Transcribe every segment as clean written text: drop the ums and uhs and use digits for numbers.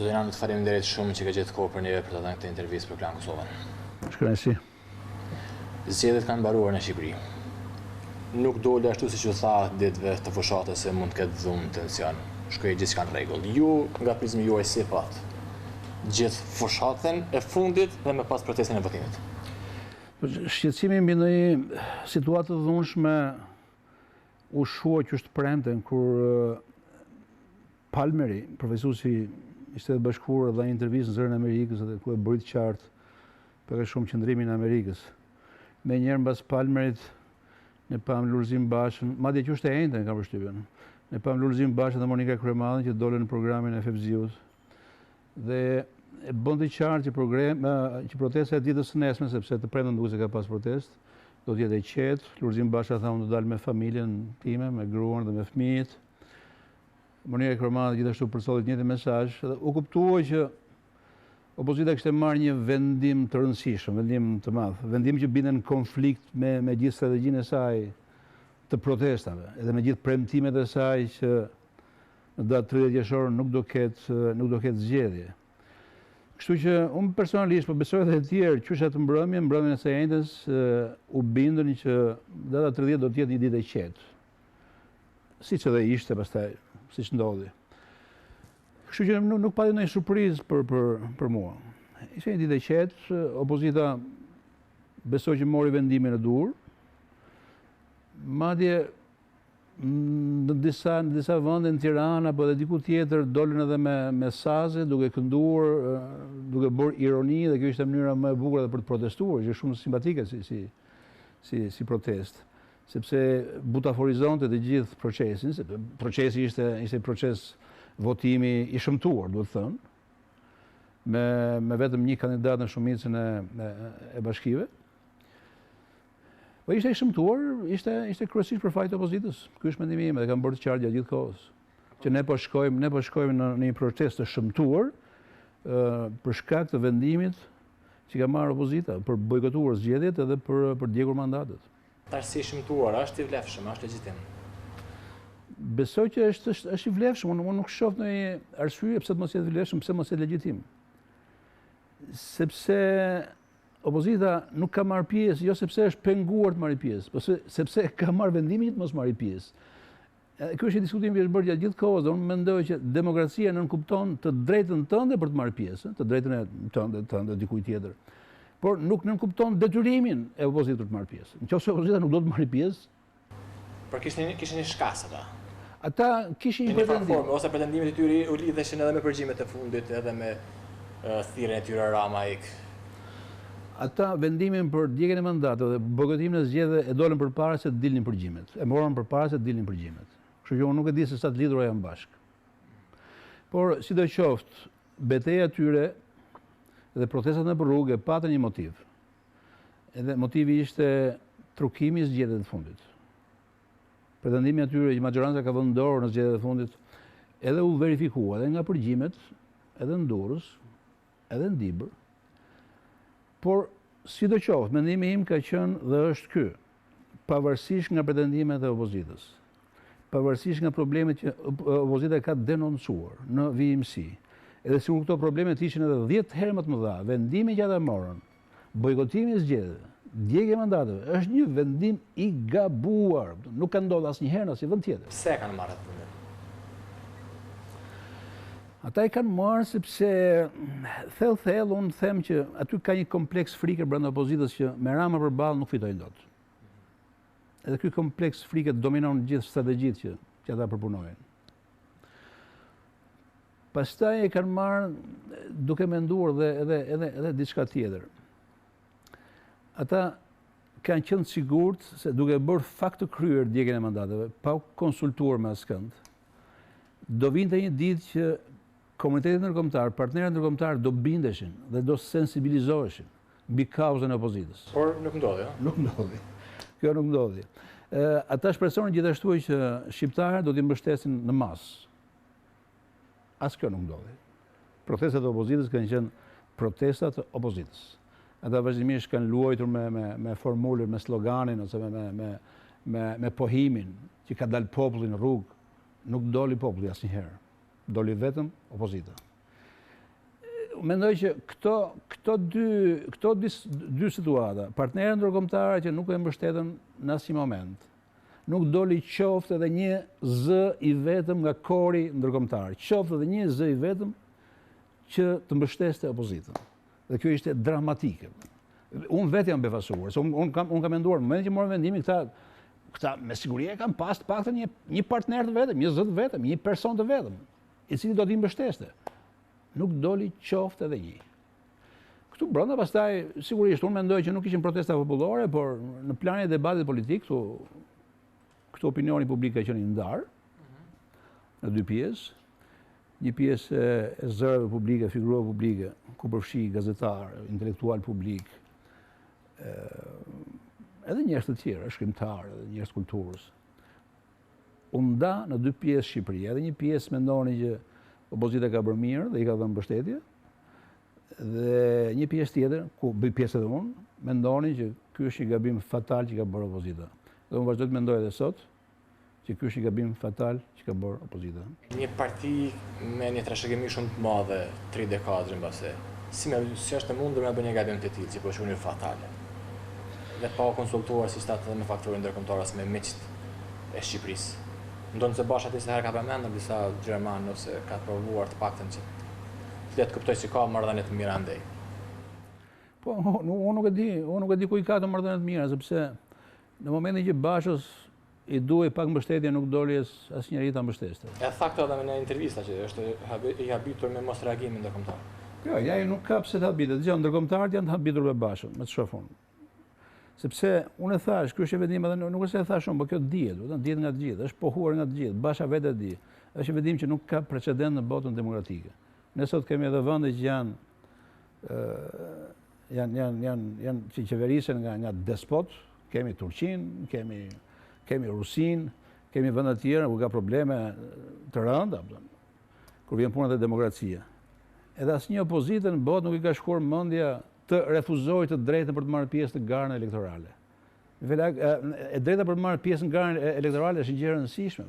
Zoti Nano, të faleminderit shumë që ke gjetë kohë për neve për të dhënë këtë intervistë për Klan Kosovën. Shkënaqësi. Zgjedhjet kanë mbaruar në Shqipëri. Nuk dole ashtu siç u tha ditëve të fushatës se mund të ketë dhunë tension. Shkoi gjithçka në rregull. Ju nga prizmi juaj si pat gjithë fushatën e fundit dhe me pas protestën e votimit. Shqetësimi mbi ndonjë situatë të dhunshme u shua që është premten kur Palmeri, profesuesi i Shtetit Bashkuar, dha një intervistë në Zërën e Amerikës dhe ku e bëri të qartë për shumë qëndrimin e Amerikës. Me njerë mbas Palmerit ne pam Lulzim Bashën, madje që është e njëjtën kam përshtypjen. Ne pam Lulzim Bashën dhe Monika Kryemadhen që dolën në programin e FEPZI-ut. Dhe e bën të qartë që protesta e ditës së nesme, sepse të premten duket se ka pas protestë, do të jetë e qetë. Lulzim Basha tha unë do dal me familjen time, me gruan dhe me fëmijët. Monika Kryemadhen gjithashtu përsolli të njëjtin mesazh dhe u kuptua që opozita kishte marrë një vendim të rëndësishëm, vendim të madh, vendim që binte në konflikt me gjithë strategjinë e saj të protestave, edhe me gjithë premtimet e saj që në datë 30 qershor nuk do ketë zgjedhje. Kështu që unë personalisht, po besoj edhe të tjerë, qysha të mbrëmjen e së njëjtës u bindën që data 30 do të jetë një ditë e qetë. Siç edhe ishte pastaj, siç ndodhi. Kështu që nuk pati ndonjë surprizë për mua. Ishte një ditë e qetë, opozita besoj që mori vendimin e dur. Madje në disa vende në Tiranë apo edhe diku tjetër dolën edhe me saze, duke kënduar, duke bërë ironi, dhe kjo ishte mënyra më e bukur edhe për të protestuar, që është shumë simpatike si protestë. Sepse butaforizonte të gjithë procesin, sepse procesi ishte proces votimi i shëmtuar, duhet thënë, me vetëm një kandidat në shumicën e bashkive. Po ishte i shëmtuar, ishte kryesisht për fajt opozitës. Ky është mendimi im dhe kam bërë të qartë gjatë gjithë kohës. Që ne po shkojmë në një protest të shëmtuar për shkak të vendimit që ka marrë opozita për bojkotuar zgjedhjet edhe për djegur mandatet. Tash si shëmtuar, është i vlefshëm, është legjitim? Besoj që është i vlefshëm, unë nuk shoh ndonjë arsye pse të mos jetë vlefshëm, pse mos jetë legjitim. Sepse opozita nuk ka marrë pjesë, jo sepse është penguar të marrë pjesë, por sepse ka marrë vendimin që të mos marrë pjesë. Ky është një diskutim që është bërë gjatë gjithë kohës, dhe unë mendoj që demokracia nënkupton të drejtën tënde për të marrë pjesë, të drejtën e tënde dikujt tjetër. Por nuk nënkupton detyrimin e opozitës për të marrë pjesë. Nëse opozita nuk do të marrë pjesë, por kishin një shkas ata. Ata kishin një pretendim. Ose pretendimet e tyre u lidheshin edhe me përgjimet e fundit, edhe me thirrjen e tyre Ramajk. Ata vendimin për djegjen e mandateve dhe bojkotimin e zgjedhjeve e dolën përpara se të dilnin përgjimet. E morën përpara se të dilnin përgjimet. Kështu që unë nuk e di se sa të lidhura janë bashkë. Por sidoqoftë, betejat e tyre dhe protestat në rrugë patën një motiv. Edhe motivi ishte trukimi i zgjedhjeve të fundit. Pretendimi atyre që majoranca ka vënë dorë në zgjedhjet e fundit edhe u verifikua edhe nga përgjimet, edhe në Durrës, edhe në Dibër. Por sidoqoftë, mendimi im ka qenë dhe është ky, pavarësisht nga pretendimet e opozitës, pavarësisht nga problemet që opozita ka denoncuar në vijimësi, edhe sikur këto problemet ishin edhe 10 herë më të mëdha, vendimi që ata morën, bojkotimi i zgjedhjeve, djegja e mandateve, është një vendim i gabuar. Nuk ka ndodhur asnjëherë në asnjë vend tjetër. Pse kanë marrë atë vendim? Ata e kanë marrë sepse thellë unë them që aty ka një kompleks frike brenda opozitës që me Rama përballë nuk fitojnë dot. Edhe ky kompleks frike dominon gjithë strategjitë që ata përpunojnë. Pastaj e kanë marrë duke menduar edhe diçka tjetër. Ata kanë qenë të sigurt se duke bërë fakt të kryer djegjen e mandateve, pa konsultuar me askënd, do vinte një ditë që komunitetet ndërkombëtar, partnerët ndërkombëtar do bindeshin dhe do sensibilizoheshin mbi kauzën e opozitës. Por nuk ndodhi, jo? Nuk ndodhi. Kjo nuk ndodhi. Ata shpresonin gjithashtu që shqiptarët do t'i mbështesin në masë. As kjo nuk ndodhi. Protestat e opozitës kanë qenë protestat e opozitës. Ata vazhdimisht kanë luajtur me formulën, me sloganin ose me pohimin që ka dalë populli në rrugë. Nuk doli populli asnjëherë. Doli vetëm opozita. mendoj që këto dy situata, partnerët ndërkombëtarë që nuk e mbështetën në asnjë moment, nuk doli qoftë edhe një zë i vetëm nga kori ndërkombëtar, qoftë edhe një zë i vetëm që të mbështeste opozitën. Dhe kjo ishte dramatike. Unë vetë jam befasuar, se unë kam menduar, në momentin që morën vendimin këta me siguri e kanë pas të paktën një partner të vetëm, një zë të vetëm, një person të vetëm, i cili do t'i mbështeste. Nuk doli qoftë edhe një. Këtu brenda pastaj, sigurisht, unë mendoj që nuk ishin protesta popullore, por në planin e debatit politik, këtu opinioni publik ka qenë i ndarë, në dy pjesë. Një pjesë e zërëve publike, figurave publike, ku përfshi gazetar, intelektual publik, edhe njerëz të tjerë, shkrimtar, edhe njerëz kulturës. U nda në dy pjesë Shqiperia, edhe një pjesë mendoni që opozita ka bërë mirë dhe i ka dhënë mbështetje, dhe një pjesë tjetër, ku bëj pjesë edhe unë, mendoni që ky është një gabim fatal që ka bërë opozita. Dhe unë vazhdoj të mendoj edhe sot që ky është një gabim fatal që ka bërë opozita. Një parti me një trashëgimi shumë të madhe, 3 dekadë mbase, si është e mundur me bërë një gabim të tillë, që po shkruani fatale. Dhe pa konsultuar si statë dhe me faktorin ndërkombëtar as me miqt e Shqipërisë. Ndonë se bashkë atës herë ka përmendur disa Gjerman ose ka provuar të paktën që të letë kuptoj si ka marrëdhënie të mira ndaj. Po, unë nuk e di ku i ka të marrëdhënie të mira, sepse në momentin që Bashës i duhej pak mbështetje, nuk doli asnjëri ta mbështeste. E tha këtë edhe në intervista që është i habitur me mos reagimin ndërkombëtar. Jo, ja nuk ka pse të habitet. Dgjoj, ndërkombëtarët janë të habitur me Bashën, me të shoh unë. Sepse unë e thash, ky është vendim edhe nuk është se e thash unë, por kjo dihet, do të dihet nga të gjithë, është pohuar nga të gjithë. Basha vetë e di. Është një vendim që nuk ka precedent në botën demokratike. Ne sot kemi edhe vende që janë që qeverisen nga despot, kemi Turqinë, kemi Rusinë, kemi vende të tjera ku ka probleme të rënda, kur vjen puna te demokracia. Edhe asnjë opozitë në botë nuk i ka shkuar mendja të refuzojë të drejtën për të marrë pjesë në garën elektorale. E drejta për të marrë pjesë në garën elektorale është një gjë e rëndësishme.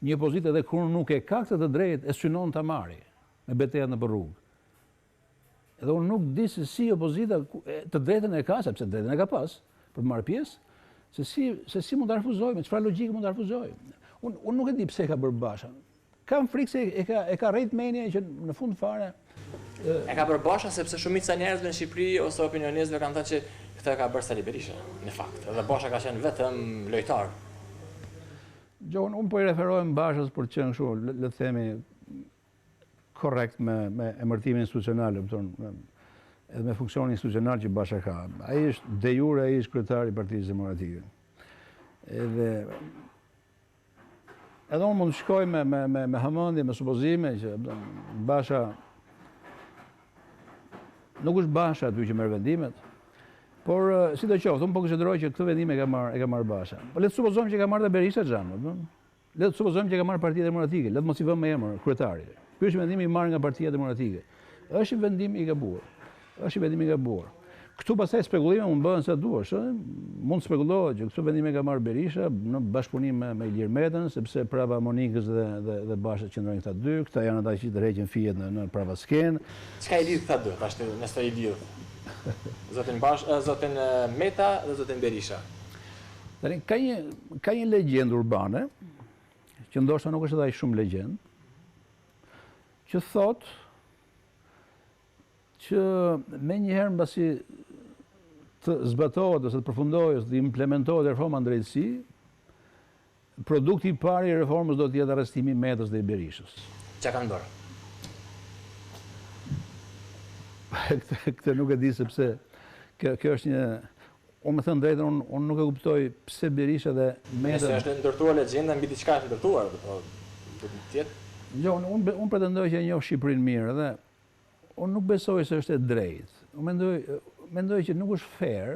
Një opozitë edhe kur nuk e ka këtë të drejtë, e synon ta marrë me betejat në rrugë. Edhe unë nuk di se si opozita të drejtën e ka, sepse drejtën e ka pas për të marrë pjesë, se si mund ta refuzojë, me çfarë logjike mund ta refuzojë. Unë nuk e di pse e ka bërë Basha. Kam frikë se e ka rrit menje që në fund fare e ka bërë Basha sepse shumica e njerëzve në Shqipëri ose opinionistëve kanë thënë që këtë e ka bërë Sali Berisha, në fakt. Edhe Basha ka qenë vetëm lojtar. Gjon, unë po i referohem Bashës për të qenë kështu, le të themi korrekt me emërtimin institucional, edhe me funksionin institucional që Basha ka. Ai është de jure, ai është kryetari i Partisë Demokratike. Edhe unë mund të shkoj me hamendje, me supozime që Basha nuk është Basha aty që merr vendimet, por sidoqoftë, unë po konsideroj që këtë vendim e ka marrë Basha. Po le të supozojmë që ka marrë dhe Berisha xhan, le të supozojmë që ka marrë Partia Demokratike, le të mos i vëmë me emër kryetari. Ky është vendimi i marrë nga Partia Demokratike. Është një vendim i gabuar. Është një vendim i gabuar. Këtu pastaj spekulime mund bëhen sa duash, mund spekulohet që këtë vendim e ka marrë Berisha në bashkëpunim me Ilir Metën, sepse prava Monikës dhe Bashës qëndrojnë këta dy, këta janë ata që tërheqin fijet në prava sken. Çka i lidh këta dy, tash nëse i lidh? Zotin Meta dhe zotin Berisha. Tani ka një legjendë urbane, që ndoshta nuk është edhe shumë legjendë, që thotë që me njëherë mbasi të zbatohet ose të përfundohet ose të implementohet reforma në drejtësi, produkti i parë i reformës do të jetë arrestimi i Metës dhe i Berishës. Çka kanë bërë? Këtë nuk e di sepse kjo është një, unë me thënë drejtën, unë nuk e kuptoj pse Berisha dhe Meta. Nëse është ndërtuar legjenda mbi diçka është ndërtuar, do të thotë. Jo, unë pretendoj që e njoh Shqipërinë mirë dhe unë nuk besoj se është e drejtë. Unë mendoj që nuk është fair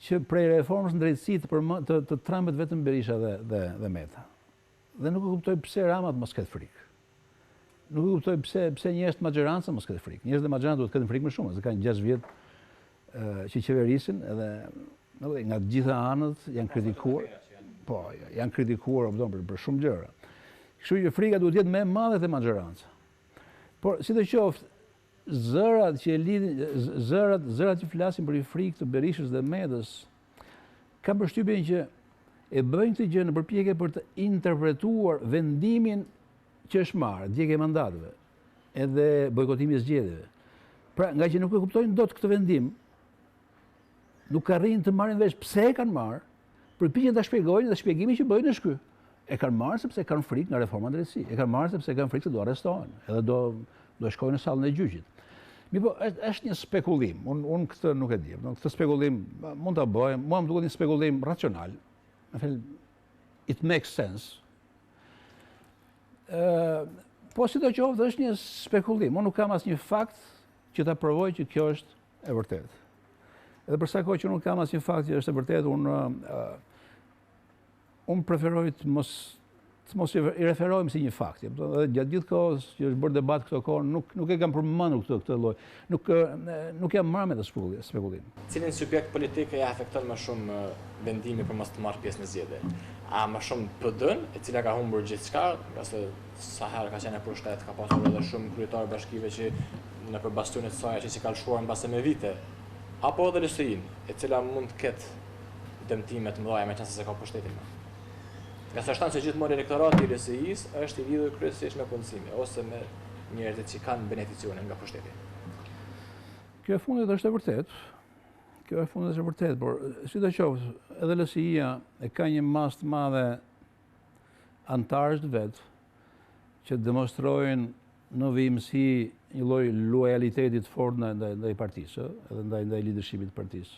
që prej reformës në drejtësi të trembet vetëm Berisha dhe Meta. Dhe nuk e kuptoj pse Rama të mos ketë frikë. Nuk e kuptoj pse njerëzit të maxhorancës mos ketë frikë. Njerëzit e maxhorancës duhet të kenë frikë më shumë, se kanë 6 vjet që qeverisin edhe nga të gjitha anët janë kritikuar. Po, janë kritikuar për shumë gjëra. Kështu që frika duhet jetë më e madhe te maxhoranca. Por sidoqoftë, zërat që zërat që flasin për i frikë të Berishës dhe Medës, kam përshtypjen që e bëjnë këtë gjë në përpjekje për të interpretuar vendimin që është marrë, djegje e mandateve, edhe bojkotimi i zgjedhjeve. Pra, nga që nuk e kuptojnë dot këtë vendim, nuk arrin të marrin vesh pse e kanë marrë, përpiqen ta shpjegojnë dhe shpjegimi që bëjnë është ky. E kanë marrë sepse kanë frikë nga reforma në drejtësi. E kanë marrë sepse kanë frikë se do arrestohen, edhe do shkojnë në sallën e gjyqit. Po, është një spekulim, unë këtë nuk e di. Këtë spekulim mund ta bëjmë, mua më duket një spekulim racional. It makes sense. Po sidoqoftë është një spekulim. Unë nuk kam asnjë fakt që ta provoj që kjo është e vërtetë. Edhe për sa kohë që nuk kam asnjë fakt që është e vërtetë, unë preferoj të mos i referojmë si një fakt. Edhe gjatë gjithë kohës që është bërë debat këto kohë, nuk e kam përmendur këtë lloj. Nuk jam marrë me të spekulim. Cilin subjekt politik e afekton më shumë vendimi për mos të marrë pjesë në zgjedhje? A më shumë PD-n, e cila ka humbur gjithçka, nga se sa herë ka qenë në pushtet, ka pasur edhe shumë kryetarë bashkive që nëpër bastionet e saj që si kalshuar mbase me vite, apo edhe LSI-n, e cila mund të ketë dëmtime të mëdha meqenëse se ka pushtetin. Nga sa shtanë që gjithmonë elektorati i LSI-s është i lidhur kryesisht me punësime, ose me njerëzit që kanë beneficione nga pushteti. Kjo e fundit është e vërtetë. Por sidoqoftë, edhe LSI-ja e ka një masë të madhe antarësh të vet që demonstrojnë në vimësi një lloj lojaliteti të fortë ndaj partisë, edhe ndaj leadershipit të partisë.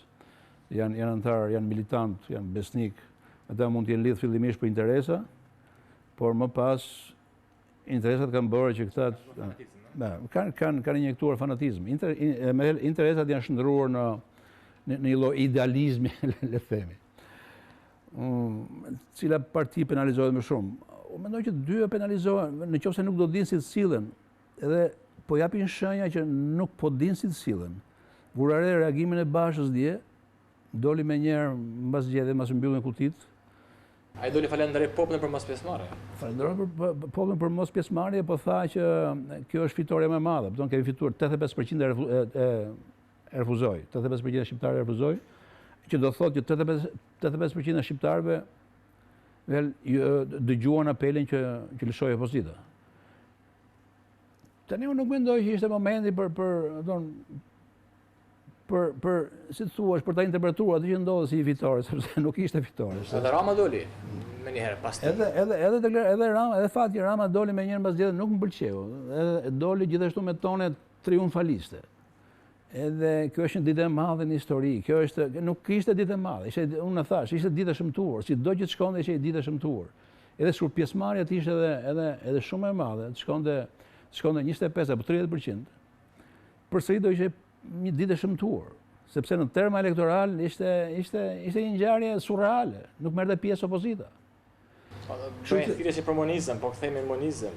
Janë antarë, janë militantë, janë besnik. Ata mund të jenë lidhë fillimisht për interesa, por më pas interesat kanë bërë që këta kanë injektuar fanatizëm. Interesat janë shndruar në një lloj idealizmi, le të themi. Cila parti penalizohet më shumë? Unë mendoj që dy e penalizohen, nëse nuk do dinë si të sillen, edhe po japin shenja që nuk po dinë si të sillen. Vurare reagimin e Bashës dje, doli me njerë mbas zgjedhjeve, mbas mbylljen e kutit. Ai doli falenderoj popullin për mos pjesëmarrje. Falenderoj popullin për mos pjesëmarrje, po tha që kjo është fitoria më e madhe. Do të kemi fituar 85% e refuzoi. 85% e shqiptarëve refuzoi, që do thotë që 85% e shqiptarëve dëgjuan apelin që lëshoi opozita. Tani unë nuk mendoj që ishte momenti për si të thuash, për ta interpretuar atë që ndodhi si fitore, sepse nuk ishte fitore. Edhe Rama doli me një herë pas. Edhe Rama, edhe fati Rama doli me një herë pas zgjedhjeve nuk më pëlqeu. Edhe doli gjithashtu me tone triumfaliste. Edhe kjo është një ditë e madhe në histori. Kjo nuk ishte ditë e madhe, unë thash, ishte ditë e shëmtuar, sido që të shkonte ishte ditë e shëmtuar. Edhe sur pjesëmarrja ishte edhe shumë e madhe, të shkonte 25 apo 30%. Përsëri do ishte një ditë e shëmtuar, sepse në terma elektoral ishte një ngjarje surreale, nuk merrte pjesë opozita. Kjo është thjesht për monizëm, po kthehemi në monizëm.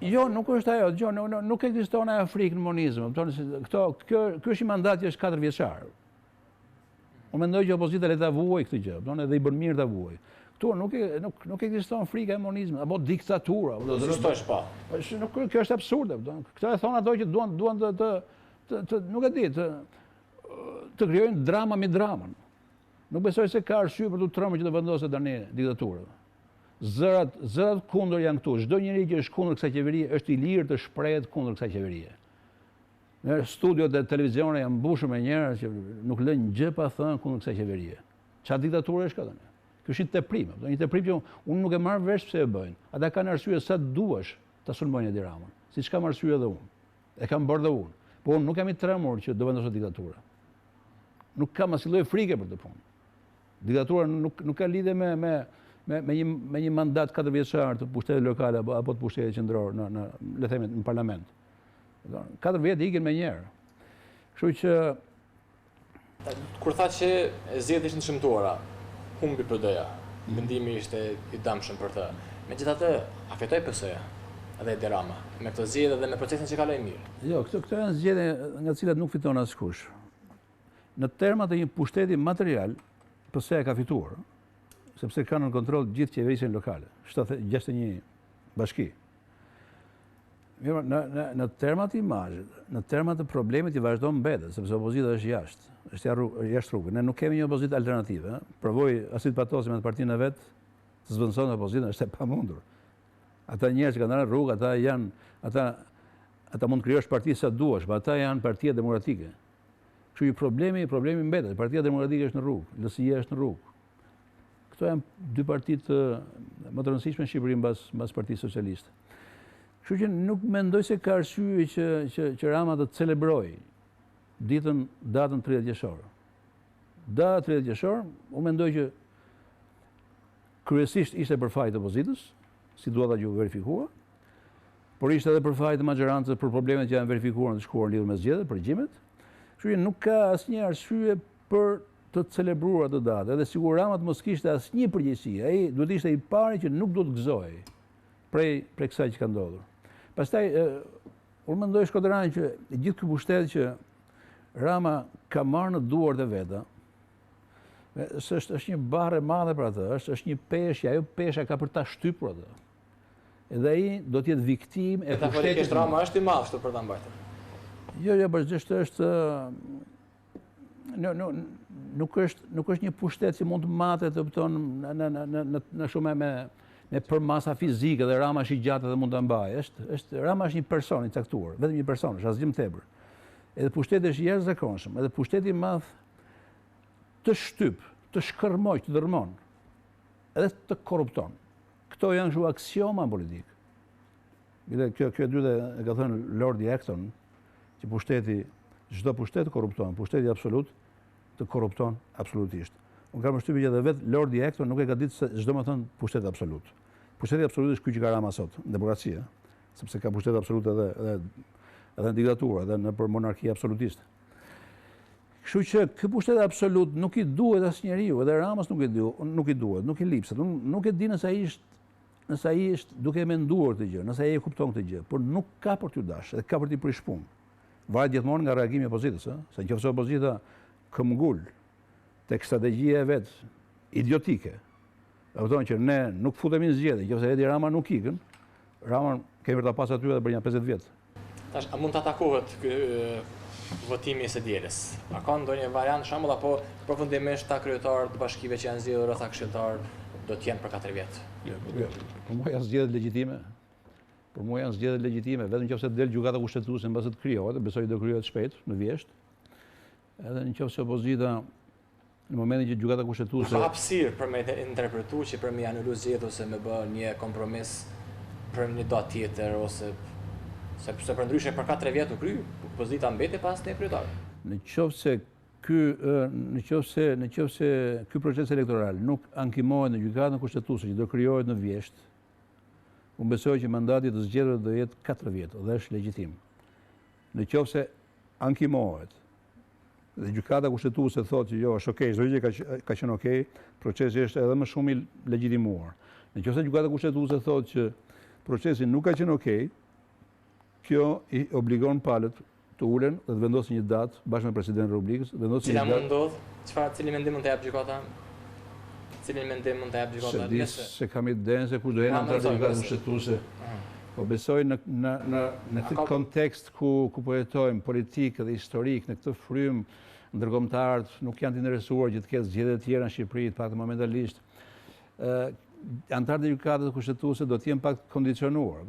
Jo, nuk është ajo, nuk ekziston ajo frikë në monizëm. Kjo është një mandat që është 4 vjeçar. Unë mendoj që opozita le ta vuajë këtë gjë, edhe i bën mirë ta vuajë. Këtu nuk ekziston frika e monizmit apo diktatura. Do të thosh pa. Kjo është absurde. Këta e thonë ato që duan nuk e di, të krijojnë drama me dramën. Nuk besoj se ka arsye për të trembur që të vendoset tani diktaturë. Zërat kundër janë këtu. Çdo njeri që është kundër kësaj qeverie është i lirë të shprehet kundër kësaj qeverie. Në studiot e televizionit janë mbushur me njerëz që nuk lënë gjë pa thënë kundër kësaj qeverie. Çfarë diktaturë është kjo tani? Kjo është një teprim, një teprim që unë nuk e marr vesh pse e bëjnë. Ata kanë arsye sa duash ta sulmojnë Edi Ramën, siç kam arsye edhe unë. E kam bërë dhe unë. Po unë nuk jam i tremur që do vendoset diktatura. Nuk kam asnjë lloj frike për të punë. Diktatura nuk ka lidhje me një mandat 4 vjeçar të pushtetit lokal apo të pushtetit qendror në le të themi në parlament. 4 vjet ikin me njëherë. Kështu që kur tha që zgjedhjet ishin të shëmtuara, humbi PD-ja. Mendimi ishte i dëmshëm për të. Megjithatë, afetoi PS-ja. Edhe Edi Rama, me këto zgjedhje dhe me procesin që kaloi mirë. Jo, këto janë zgjedhje nga të cilat nuk fiton askush. Në termat e një pushteti material, PS-ja ka fituar, sepse kanë në kontroll gjithë qeverisjen lokale, 61 bashki. Në termat imazhit, në termat të problemit i vazhdon mbetet, sepse opozita është jashtë, është jashtë rrugës. Ne nuk kemi një opozitë alternative. Provoj asit patosi me të partinë e vet të zvendëson opozitën, është e pamundur. Ata njerëz që kanë dalë në rrugë, ata mund të krijosh parti sa duash, por ata janë partia demokratike. Kështu që problemi mbetet. Partia demokratike është në rrugë, LSI është në rrugë. Këto janë dy partitë më të rëndësishme në Shqipëri mbas Partisë Socialiste. Kështu që nuk mendoj se ka arsye që Rama të celebroj datën 30 qershor. Data 30 qershor, unë mendoj që kryesisht ishte për fajin e opozitës, si duhet ajo verifikuar, por ishte edhe për fajin e majorancës për problemet që janë verifikuar në të shkuar lidhur me zgjedhjet, përgjimet. Kështu që nuk ka asnjë arsye për të celebruar atë datë, edhe sigur Rama të mos kishte asnjë përgjegjësi. Ai duhet ishte i pari që nuk duhet gëzohej prej kësaj që ka ndodhur. Pastaj, unë mendoj shkodrani që gjithë ky pushtet që Rama ka marrë në duart e veta, është një barë e madhe për atë, është një peshë, ajo pesha ka për ta shtypur atë. Edhe ai do të jetë viktimë e pushtetit. Rama është i madh kështu për ta mbajtur. Jo, përgjithësisht është nuk është një pushtet që mund të matet në shumë me përmasa fizike dhe Rama është i gjatë dhe mund të mbajë. Rama është një person i caktuar, vetëm një person, është asgjë më tepër. Edhe pushteti është jashtëzakonshëm, edhe pushteti i madh të shtyp, të shkërmoj, të dërmon, edhe të korrupton. Këto janë kështu aksioma politik. Kjo e dyta e ka thënë Lordi Acton, që çdo pushtet korrupton, pushteti absolut të korrupton absolutisht. Unë kam përshtypjen që edhe vetë Lordi Acton nuk e ka ditë se çdo më thënë pushtet absolut. Pushteti absolut është ky që ka Rama sot, në demokraci, sepse ka pushtet absolut edhe në diktaturë, edhe në për monarki absolutiste. Kështu që ky pushtet absolut nuk i duhet asnjëriu, edhe Ramës nuk i duhet, nuk i lipset. Unë nuk e di nëse ai është duke menduar këtë gjë, nëse ai e kupton këtë gjë, por nuk ka për t'u dash, edhe ka për t'i prish punë. Varet gjithmonë nga reagimi i opozitës, se nëse opozita këmbgul tek strategjia e vet idiotike. E kupton që ne nuk futemi në zgjedhje, nëse Edi Rama nuk ikën, Rama kemi për ta pasur aty edhe për një 50 vjet. Tash, a mund të atakohet ky votimi i së dielës? A ka ndonjë variant shembull apo përfundimisht ta kryetarët të bashkive që janë zgjedhur ata këshilltar do të jenë për 4 vjet? Për mua janë zgjedhje legjitime. Për mua janë zgjedhje legjitime, vetëm nëse del gjykata kushtetuese mbasi të krijohet, besoj do krijohet shpejt, në vjesht. Edhe nëse opozita në momentin që gjykata kushtetuese ka hapësirë për me interpretuar që për me anulu zgjedhjet ose me bë një kompromis për një datë tjetër ose sepse për ndryshe për 4 vjet u kry, opozita mbeti pas te kryetar. Nëse ky proces elektoral nuk ankimohet në gjykatën kushtetuese që do krijohet në vjesht, unë besoj që mandati të zgjedhurve do jetë 4 vjet dhe është legjitim. Nëse ankimohet dhe gjykata kushtetuese thotë që jo, është okay, çdo gjë ka qenë okay, procesi është edhe më shumë i legjitimuar. Nëse gjykata kushtetuese thotë që procesi nuk ka qenë okay, kjo i obligon palët të ulen dhe të vendosin një datë bashkë me presidentin e Republikës, vendosin një datë. Cila mund ndodh? Cili mendim mund të jap gjykata? Cilin mendim mund të jap gjykata? Se kam idenë se kur do jenë anëtarët e gjykatës kushtetuese. Po besoj në këtë kontekst ku po jetojmë politik dhe historik, në këtë frym ndërkombëtarët nuk janë të interesuar që të ketë zgjedhje të tjera në Shqipëri, pak momentalisht. Anëtarët e gjykatës kushtetuese do të jenë pak kondicionuar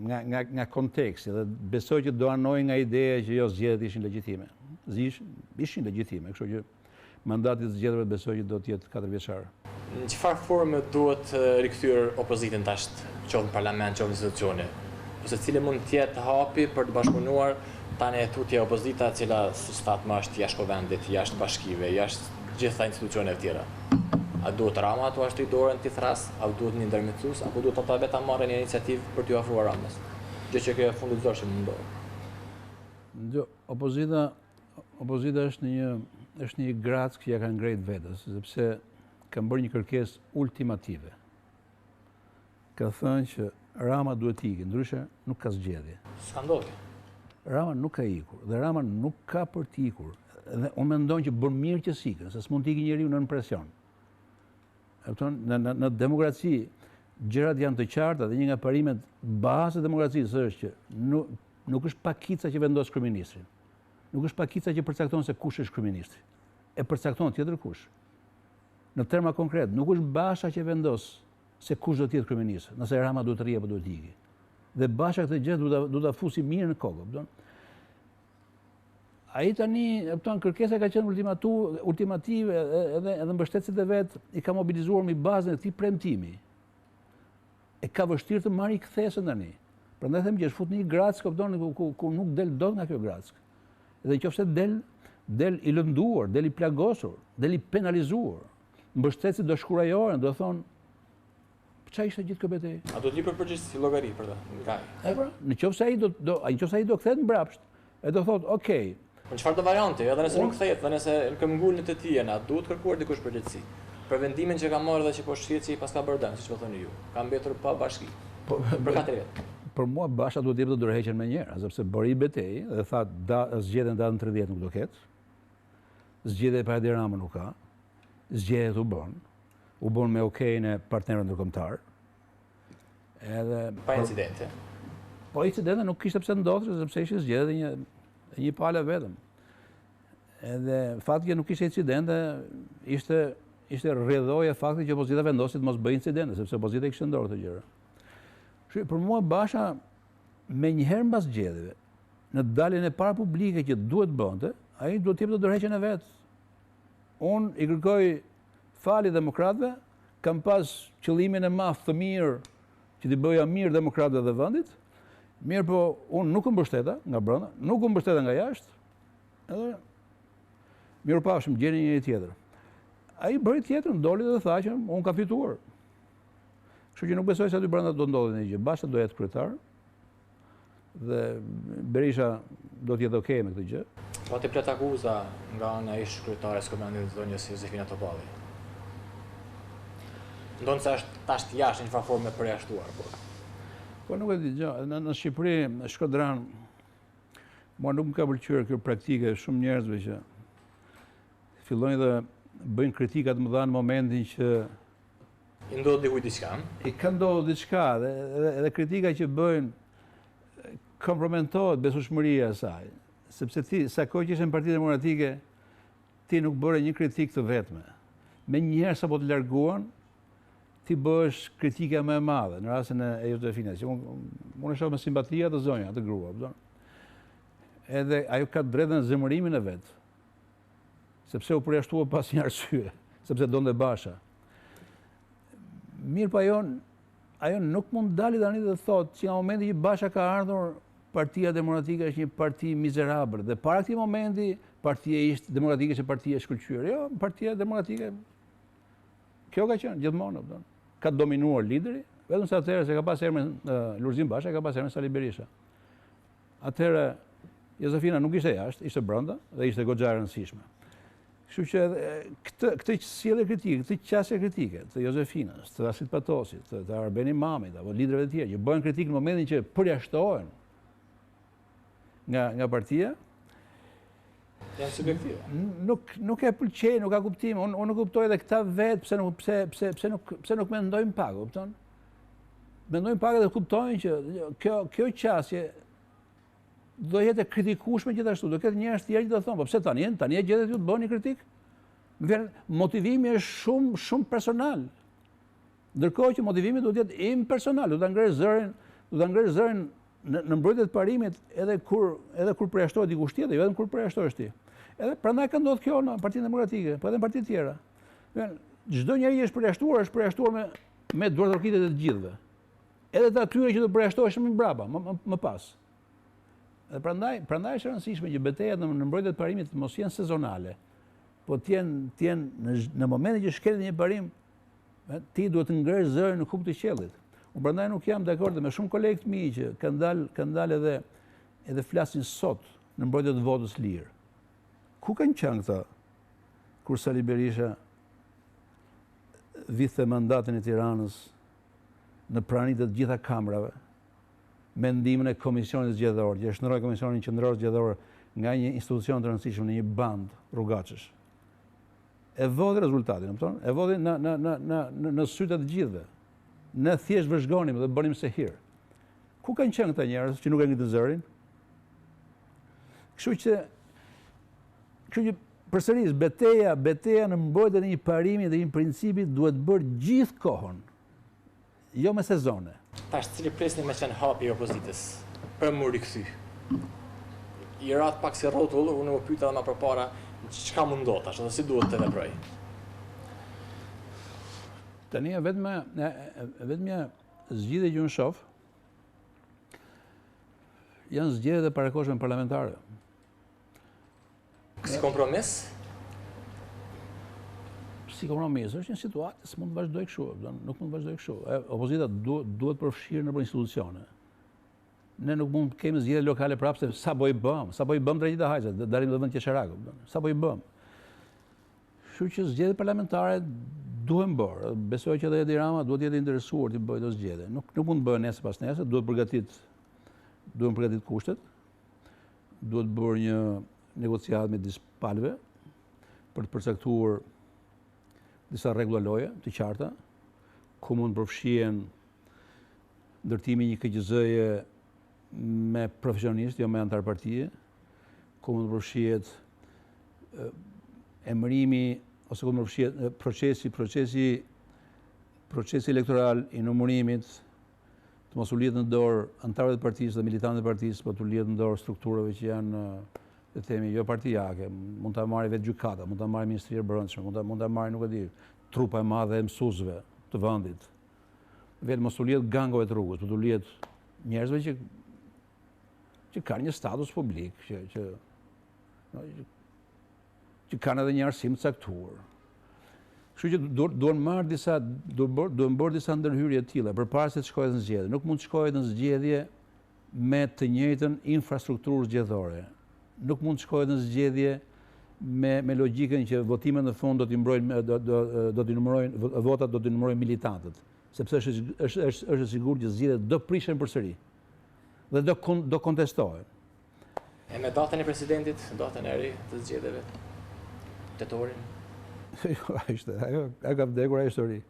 nga konteksti dhe besoj që do anojnë nga ideja që jo zgjedhjet ishin legjitime. Ishin legjitime, kështu që mandati i zgjedhurve besoj që do të jetë 4 vjeçar. Në çfarë forme duhet rikthyer opozitën tash, qoftë në parlament, qoftë në institucione? Ose cili mund të jetë hapi për të bashkëpunuar tani tutje opozita e cila stat më është jashtë vendit, jashtë bashkive, jashtë gjitha institucioneve të tjera? A duhet Rama të ashtoj dorën të thras, a duhet një ndërmjetësues, apo duhet ata vetë marrën një iniciativë për t'u ofruar Ramës? Gjë që kjo funditësor që më ndodh. Opozita është një grac që ja ka ngrejt vetës, sepse ka bërë një kërkesë ultimative. Ka thënë që Rama duhet ikë, ndryshe nuk ka zgjedhje. S'ka ndodhur. Rama nuk ka ikur, dhe Rama nuk ka për t'ikur. Dhe unë mendoj që bën mirë që s'ikën, se s'mund t'ikë njeriu nën presion. Në demokraci, gjërat janë të qarta dhe një nga parimet bazë të demokracisë është që nuk është pakica që vendos kryeministrin. Nuk është pakica që përcakton se kush është kryeministri. E përcakton tjetër kush. Në terma konkret, nuk është Basha që vendos se kush do të jetë kryeministri, nëse Rama duhet të rrijë apo duhet të ikë. Dhe Basha këtë gjë duhet ta fusi mirë në kokë, ai tani, kërkesa ka qenë ultimative edhe mbështetësit e vet i ka mobilizuar mbi bazën e këtij premtimi. E ka vështirë të marrë kthesën tani. Prandaj them që është futur një grack, ku nuk del dot nga kjo grack. Dhe nëse del i lënduar, del i plagosur, del i penalizuar, mbështetësit do shkurajohen, do thonë çfarë ishte gjithë kjo betejë? A do të li për përgjegjësi llogari për ta? Nëse ai do kthehet mbrapsht, e do thotë, "Okej, në çfarë do variante, edhe nëse nuk kthehet, edhe nëse në ngulën të tij na duhet kërkuar dikush përgjegjësi. Për vendimin që ka marrë dhe që po shqihet si pas ka bërë dëm, siç po thoni ju. Ka mbetur pa bashki. Për 4 vjet. Për mua Basha duhet të jepte dorëheqjen më njëherë, sepse bëri betejë dhe tha zgjedhjen datën 30 nuk do ketë. Zgjedhje pa Edi Rama nuk ka. Zgjedhjet u bën me okejin e partnerëve ndërkombëtar. Edhe pa incidente. Po incidente nuk kishte pse ndodhte, sepse ishte zgjedhje një palë vetëm. Edhe fakti që nuk kishte incidente ishte rrjedhoja fakti që opozita vendosi të mos bëjë incidente, sepse opozita i kishte ndorë të gjëra. Për mua Basha me njëherë mbas zgjedhjeve, në daljen e parë publike që duhet bënte, ai duhet të jepte dorëheqjen e vet. Unë i kërkoj falje demokratëve, kam pas qëllimin e madh të mirë që t'i bëja mirë demokratëve dhe vendit. Mirë, po unë nuk u mbështeta nga brenda, nuk u mbështeta nga jashtë. Edhe mirupafshim, gjeni një tjetër. Ai bëri tjetër, doli dhe tha që unë ka fituar. Kështu që nuk besoj se aty brenda do ndodhi një gjë. Basha do jetë kryetar dhe Berisha do të jetë okay me këtë gjë. Po të plot akuza nga ana e ish-kryetares komandit të zonjës Josefina Topalli. Ndonë se është tash jashtë në një formë e përjashtuar, Po nuk e di gjë. Në Shqipëri, në Shkodran, mua nuk më ka pëlqyer kjo praktike shumë njerëzve që fillojnë dhe bëjnë kritikat më dha në momentin që i ndodh dikujt diçka. I ka ndodhur diçka dhe kritika që bëjnë kompromentohet besueshmëria e saj. Sepse ti, sa kohë që ishe në Partinë Demokratike, ti nuk bëre një kritik të vetme. Me njëherë sa po të larguan, ti bësh kritika më e madhe, në rastin e Josefinës. Unë e shoh me simpatia të zonja, të grua. Edhe ajo ka drejtën e zemërimin e vet. Sepse u përjashtua pas një arsye, sepse donte Basha. Mirë, po ajo nuk mund dali tani dhe thotë që nga momenti që Basha ka ardhur, Partia Demokratike është një parti mizerabël dhe para këtij momenti Partia Demokratike është partia e shkëlqyer. Jo, Partia Demokratike kjo ka qenë gjithmonë, ka dominuar lideri, vetëm se atëherë se ka pas emrin Lulzim Basha, ka pas emrin Sali Berisha. Atëherë Josefina nuk ishte jashtë, ishte brenda dhe ishte goxha e rëndësishme. Kështu që këtë sjellje kritike, këtë qasje kritike të Josefinës, të Asit Patosit, të Arbeni Mamit apo liderëve të tjerë që bëjnë kritikë në momentin që përjashtohen nga partia, janë subjektive. Nuk e pëlqej, nuk ka kuptim. Unë nuk kuptoj edhe këta vetë pse nuk mendojnë pak, kupton? Mendojnë pak dhe kuptojnë që kjo qasje do jetë kritikueshme gjithashtu. Do ketë njerëz të tjerë që do thonë, po pse tani e gjetet ju të bëni kritik? Motivimi është shumë personal. Ndërkohë që motivimi duhet të jetë impersonal, do ta ngresh zërin në mbrojtje të parimit edhe kur përjashtohet dikush tjetër, jo vetëm kur përjashtohesh ti. Edhe prandaj ka ndodhur kjo në Partinë Demokratike, po edhe në parti të tjera. Çdo njeri është përjashtuar me duart orkitet e të gjithëve. Edhe të atyre që do përjashtohesh më brapa, më pas. Dhe prandaj është e rëndësishme që betejat në mbrojtje të parimit mos jenë sezonale, po të jenë në momentin që shkelet një parim, ti duhet të ngresh zërin në kupë të qellit. Unë prandaj nuk jam dakord me shumë kolegë të mi që kanë dalë edhe flasin sot në mbrojtje të votës lirë. Ku kanë qenë këta kur Sali Berisha vidhte mandatin e Tiranës në praninë të gjitha kamrave, me ndikimin e Komisionit Zgjedhor, që shndroi Komisionin Qendror Zgjedhor nga një institucion të rëndësishëm në një band rrugaçësh. E vodhi rezultatin, kupton? E vodhi në sytë të gjithëve. Ne thjesht vëzhgonim dhe bënim se hir. Ku kanë qenë këta njerëz që nuk e ngritën zërin? Kështu që përsëris betejë në mbrojtjen e një parimi dhe një principi duhet bërë gjithë kohën. Jo me sezone. Tash cili presni me qenë hapi i opozitës për mu rikthy. I rat pak si rrotull, unë më pyeta më përpara çka mund do tash, ose si duhet të veproj. Tani vetëm zgjidhje që unë shoh janë zgjedhjet e parakohshme parlamentare. Si kompromis? Si kompromis, është një situatë që mund të vazhdoj kështu, nuk mund të vazhdoj kështu. Opozita duhet përfshirë në institucione. Ne nuk mund të kemi zgjedhje lokale prapë se sa po i bëm drejtë hajse, dalim dhe vend qesharaku. Sa po i bëm. Kështu që zgjedhjet parlamentare duhen bërë. Besoj që edhe Edi Rama duhet jetë interesuar të bëjë ato zgjedhje. Nuk mund të bëhet nesër pas nesër, duhet përgatit kushtet, duhet bërë një negociat me disë palëve për të përcaktuar disa rregulla loje të qarta, ku mund përfshihen ndërtimi një KQZ-je me profesionistë, jo me antarpartie, ku mund përfshihet emërimi ose ku mund përfshihet procesi elektoral i numërimit, të mos u lidhet në dorë antarëve të partisë dhe militantët e partisë, por të lidhet në dorë strukturave që janë, le të themi, jo partijake, mund ta marrë vetë gjykata, mund ta marrë Ministria e Brendshme, mund ta marrë, nuk e di, trupa e madhe e mësuesve të vendit. Vetë mos u lidhet gangove të rrugës, por të lidhet njerëzve që kanë një status publik, që kanë edhe një arsim të caktuar. Kështu që duhen bërë disa ndërhyrje të tilla përpara se të shkohet në zgjedhje. Nuk mund të shkohet në zgjedhje me të njëjtën infrastrukturë zgjedhore. Nuk mund të shkohet në zgjedhje me logjikën që votimet në fund do t'i numërojnë votat, do t'i numërojnë militantët, sepse është e sigurt që zgjedhjet do prishen përsëri dhe do kontestohen. E me datën e presidentit, datën e re të zgjedhjeve, tetorin? Ajo ka vdekur, ajo histori.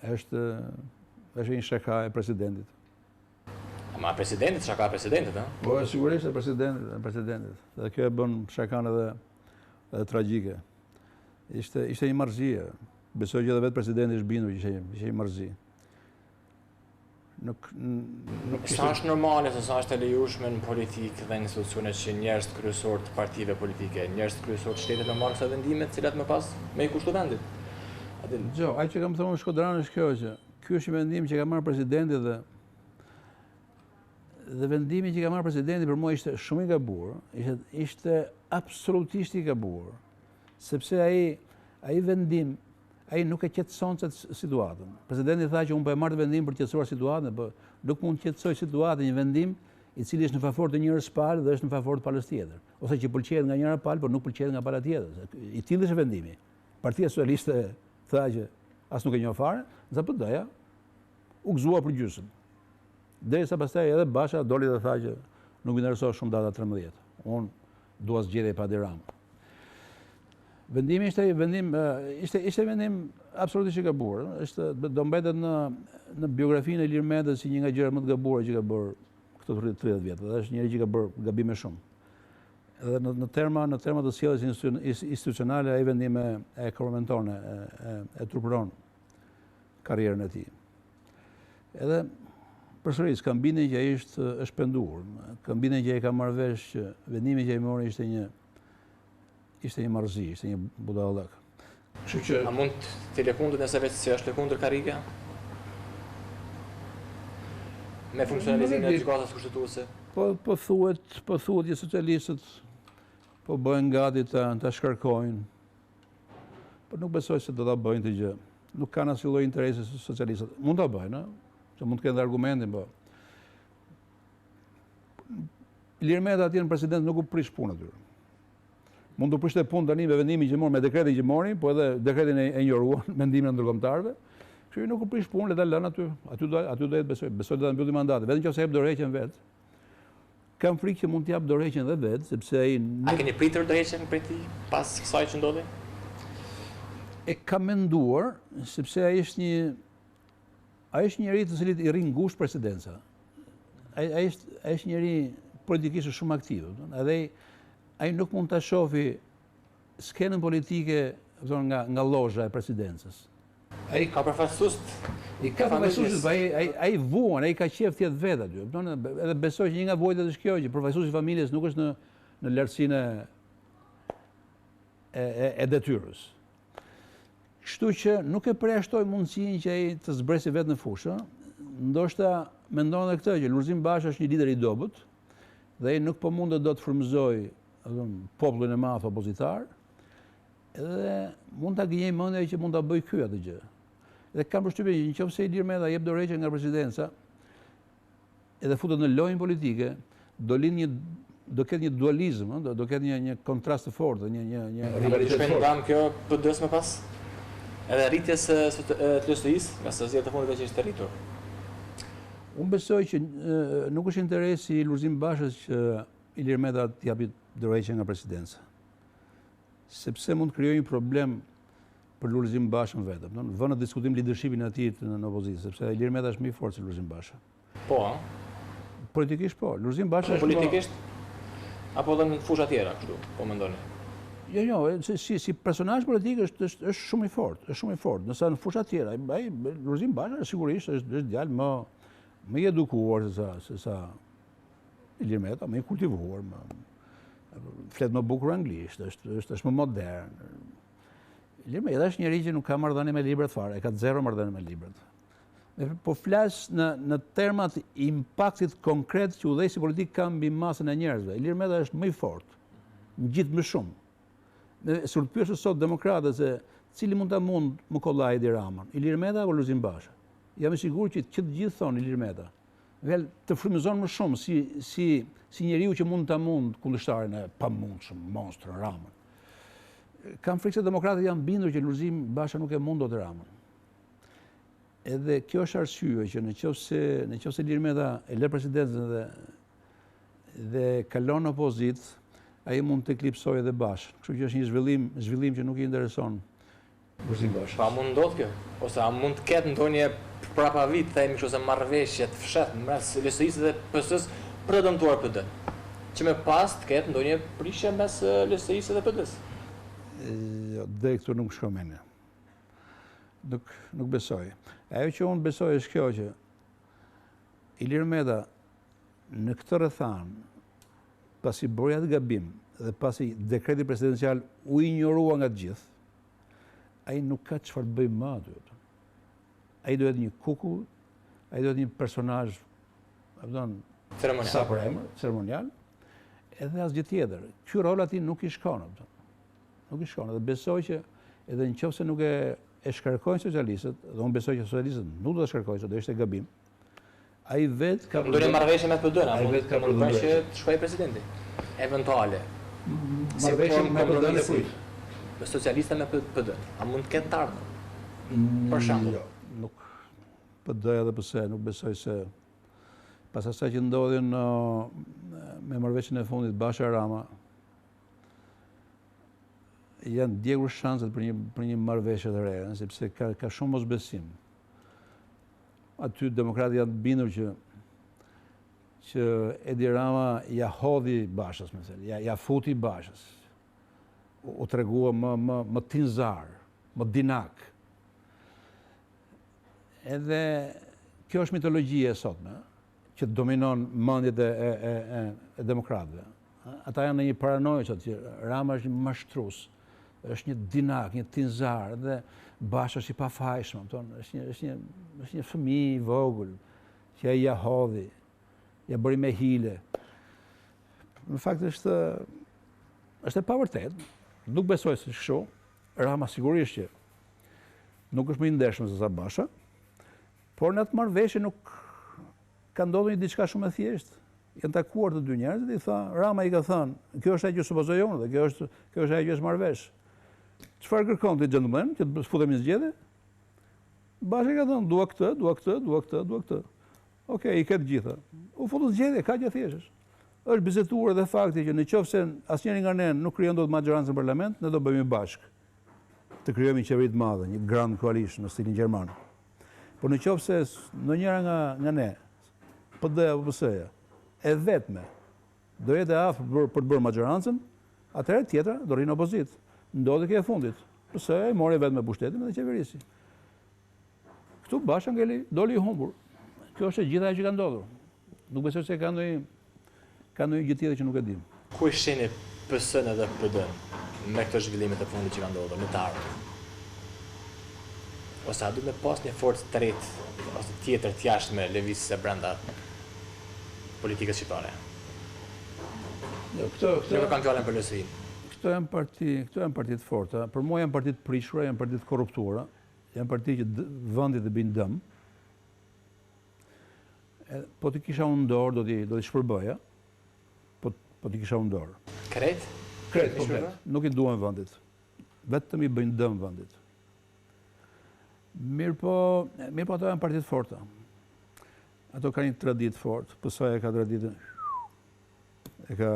Është një shaka e presidentit. Ma presidentit, shaka e presidentit, ha? Po, sigurisht e presidentit. Dhe kjo e bën shakan edhe tragjike. Ishte një marrëzie. Besoj që edhe vetë presidenti është bindur që ishte një marrëzi. Sa është normale, sa është e lejueshme në politikë dhe në institucione që njerëz kryesorë të partive politike, njerëz kryesorë të shtetit me marrë këto vendime, të cilat më pas me i kushtu vendit? Ai që kam thënë në Shkodran është kjo që ky është një vendim që ka marrë presidenti dhe vendimi që ka marrë presidenti për mua ishte shumë i gabuar, ishte absolutisht i gabuar, sepse ai vendim ai nuk e qetëson situatën. Presidenti tha që unë po e marr vendim për të qetësuar situatën, por nuk mund të qetësoj situatën një vendim i cili është në favor të njërës palë dhe është në favor të palës tjetër. Ose që pëlqejet nga njëra palë, por nuk pëlqejet nga pala tjetër. I tillë është vendimi. Partia Socialiste tha që as nuk e njoh fare, za PD-ja u gëzua për gjysmë. Derisa pastaj edhe Basha doli dhe tha që nuk më intereson shumë data 13. Unë dua zgjedhje pa Edi Ramën. Vendimi ishte vendim absolutisht i gabuar. Do mbetet në biografinë e Ilir Mendës si një nga gjërat më të gabuara që ka bërë këto 30 vjet. Dhe është njëri që ka bërë gabime shumë. Edhe në terma të sjelljes institucionale ai vendim e komprometon, e turpëron karrierën e tij. Edhe përsëris kam bindjen që ai është penduar. Kam bindjen që ai ka marrë vesh që vendimi që ai mori ishte një marrëzi, ishte një budallëk. Kështu që a mund të lëkundët nëse vetë si është lëkundër karrika? Me funksionalizimin e gjykatës kushtetuese? Po thuhet që socialistët po bëhen gati ta shkarkojnë. Por nuk besoj se do ta bëjnë të gjë. Nuk kanë asnjë lloj interesi socialistët. Mund ta bëjnë, se mund të kenë argumentin, po. Ilir Meta atje në president nuk u prish punën aty. Mund të prishte punë tani me vendimin që mori, me dekretin që mori, po edhe dekretin e injoruan, mendimin e ndërkombëtarëve. Kështu nuk u prish punë, le ta lënë aty. Aty do jetë besoj do ta mbylli mandatin, vetëm nëse jep dorëheqjen vet. Kam frikë që mund të jap dorëheqjen edhe vet, sepse ai A keni pritur dorëheqjen prej tij pas kësaj që ndodhi? E kam menduar, sepse ai është Ai është njëri të cilit i rrin ngushtë presidenca. Ai është njëri politikisht shumë aktiv, edhe ai nuk mund ta shohë skenën politike nga lozha e presidencës. Ai ka përfaqësues. I ka përfaqësues, ai vuan, ai ka qef të jetë vetë aty. Edhe besoj që një nga vojtat është kjo, që përfaqësuesi i familjes nuk është në lartësinë e detyrës. Kështu që nuk e përjashtoj mundësinë që ai të zbresi vetë në fushë. Ndoshta mendon edhe këtë, që Lulzim Basha është një lider i dobët dhe ai nuk po mundet dot të frymëzoj popullin e madh opozitar. Edhe mund ta gënjej mendja që mund ta bëj ky atë gjë. Dhe kam përshtypjen që nëse Ilir Meta jep dorëheqje nga presidenca edhe futet në lojën politike, do ketë një dualizëm, do ketë një kontrast të fortë, një rivalitet të fortë. Kjo PD-s më pas? Edhe rritjes të LSI-s, nga sa zgjedhjet e fundit që ishte rritur. Unë besoj që nuk është interesi i Lulzim Bashës që Ilir Meta të japi dorëheqje nga presidenca. Sepse mund të krijojë një problem për Lulzim Bashën vetëm. Vënë në diskutim leadershipin e tij në opozicië, sepse Ilir Meta është më i fortë se Lulzim Basha. Po, politikisht po. Lulzim Basha është politikisht apo edhe në fusha tjera, kështu, po mendoni? Jo, si personazh politik është shumë i fortë, është shumë i fortë. Nëse në fusha tjera, ai Lulzim Basha sigurisht është djalë më i edukuar se sa Ilir Meta, më i kultivuar, flet më bukur anglisht, është më modern. Ilir Meta është njëri që nuk ka marrëdhënie me librat fare, ka zero marrëdhënie me librat. Po flas në termat impaktit konkret që udhëheqësi politik ka mbi masën e njerëzve. Ilir Meta është më i fortë, ngjit më shumë. Sur të pyesë sot demokratët se cili mund më kollaj Edi Ramën, Ilir Meta apo Lulzim Basha? Jam i sigurt që të gjithë thonë Ilir Meta. Vel të frymëzon më shumë si njeriu që mund kundërshtarin e pamundshëm, monstër Ramën. Kam frikë se demokratët janë bindur që Lulzim Basha nuk e mund dot Ramën. Edhe kjo është arsye që nëse Ilir Meta e lë presidencën dhe kalon në opozitë, ai mund të eklipsojë edhe Bashën. Kështu që është një zhvillim që nuk i intereson Lulzim Bashës. Pa mund ndodh kjo? Ose a mund të ketë ndonjë prapavit, themi kështu se marrëveshje të fshehtë mes LSI-s dhe PS-s për të dëmtuar PD. Që më pas të ketë ndonjë prishje mes LSI-s dhe PD-s. Dhe këtu nuk shkon mendja. Nuk besoj. Ajo që unë besoj është kjo që Ilir Meta në këtë rrethan, pasi bëri atë gabim dhe pasi dekreti presidencial u injorua nga të gjithë, ai nuk ka çfarë të bëjë më aty. Ai duhet një kukull, ai duhet një personazh, ceremonial, edhe asgjë tjetër. Ky rol atij nuk i shkon, nuk i shkon. Dhe besoj që edhe nëse nuk e shkarkojnë socialistët, dhe unë besoj që socialistët nuk do të shkarkojnë, se do ishte gabim. Ai vetë ka ndonjë marrëveshje me PD-n, apo vetë ka përdorur që të shkojë presidenti. Eventuale. Marrëveshje me PD-n e kujt? Me socialistët me PD. A mund të ketë të ardhmë? Për shembull. Jo, nuk PD-ja dhe PS nuk besoj se pas asaj që ndodhi me marrëveshjen e fundit Basha Rama, janë djegur shanset për një marrëveshje të re, sepse ka shumë mosbesim. Aty demokratët janë bindur që Edi Rama ja hodhi Bashës, ja futi Bashës. U tregua më tinzar, më dinak. Edhe kjo është mitologjia e sotme, që dominon mendjet e demokratëve. Ata janë në një paranojë që Rama është një mashtrues, është një dinak, një tinzar, dhe Basha është i pafajshëm, është një fëmijë i vogël që ai ja hodhi, ja bëri me hile. Në fakt është e pavërtet. Nuk besoj se kështu. Rama sigurisht që nuk është më i ndershëm se sa Basha, por në atë marrëveshje nuk ka ndodhur një diçka shumë e thjeshtë. Janë takuar të dy njerëzit dhe i tha, Rama i ka thënë, kjo është ajo që supozoj unë dhe kjo është ajo që është marrëveshje. Çfarë kërkon ti gentleman, që të futemi në zgjedhje? Basha ka thënë, dua këtë, dua këtë, dua këtë, dua këtë. Okej, i këtë gjitha. U futu zgjedhje, ka gjë thjeshtë. Është bizetuar edhe fakti që nëse asnjëri nga ne nuk krijon dot majorancë në parlament, ne do bëhemi bashkë. Të krijojmë një qeveri të madhe, një grand coalition në stilin gjerman. Por në qoftë se në njëra nga ne, PD-ja apo PS-ja, e vetme, do jetë e afër për të bërë majorancën, atëherë tjetra do rrinë opozit. Ndodhi kjo e fundit. PS-ja i mori vetme pushtetin dhe qeverisi. Këtu Basha ngeli, doli i humbur. Kjo është e gjitha ajo që ka ndodhur. Nuk besoj se ka ndonjë gjë tjetër që nuk e dim. Ku i shihni PS-n edhe PD-n me këto zhvillimet e fundit që kanë ndodhur në të ardhmen? Ose a duhet me pas një forcë tretë ose tjetër të jashtme lëvizëse brenda politikës shqiptare? Jo, këto kanë fjalën për LSI. Këto janë parti të forta. Për mua janë parti të prishura, janë parti të korruptuara, janë parti që vendit të bëjnë dëm. Po t'i kisha unë dorë, do t'i shpërbëja. Po t'i kisha unë dorë. Krejt? Krejt, komplet. Nuk i duan vendit. Vetëm i bëjnë dëm vendit. Mirë po ato janë partit forta. Ato ka një traditë fort. PS-ja ka traditën, e ka,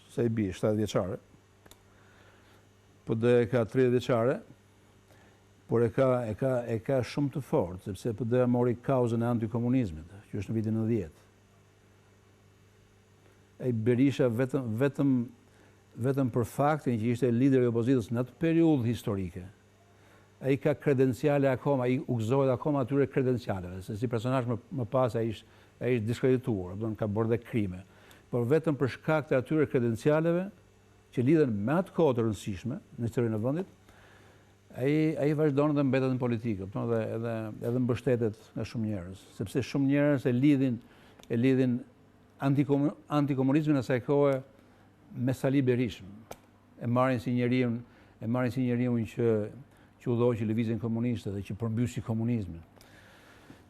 se i bi, 7 vjeçare. PD ka 30 vjeçare, por e ka shumë të fort, sepse PD mori kauzën e antikomunizmit, që është në vitin 90. Berisha vetëm për faktin që ishte lideri i opozitës në atë periudhë historike. Ai ka kredenciale akoma, ai u gëzohet akoma atyre kredencialeve, se si personazh më pas ai ishte diskredituar, ka bërë dhe krime. Por vetëm për shkak të atyre kredencialeve që lidhen me atë kohë të rëndësishme në historinë e vendit, ai vazhdon dhe mbetet në politikë, edhe mbështetet nga shumë njerëz, sepse shumë njerëz e lidhin antikomunizmin asaj kohe me Sali Berishën. E marrin si njeriu që udhoi që lëvizjen komuniste dhe që përmbysi komunizmin.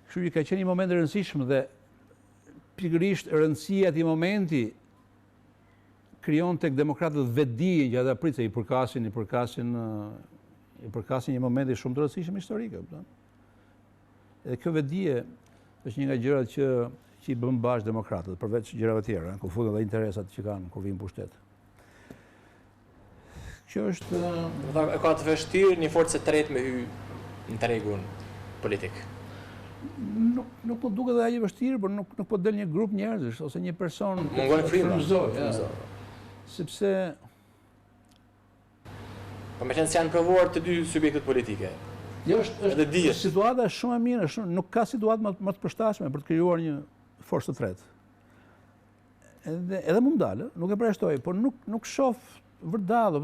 Kështu që ka qenë një moment i rëndësishëm dhe pikërisht rëndësia e atij momenti krijon tek demokratët vetdijen që ata pritse i përkasin një momenti shumë të rëndësishëm historik. Edhe kjo vetdije është një nga gjërat që i bën bash demokratët, përveç gjërave tjera, ku futen edhe interesat që kanë kur vinë pushtet. Kjo është... E ka të vështirë një forcë e tretë me hy në tregun politik? Nuk po duket dhe aq e vështirë, por nuk po del një grup njerëzish ose një person... Mungon frymëza. Sepse... Po me qenë se janë provuar të dy subjektet politike. Jo, është situata shumë e mirë, nuk ka situatë më të përshtatshme për të krijuar një forcë të tretë. Edhe mund dalë, nuk e përjashtoj, por nuk shoh vërdallë,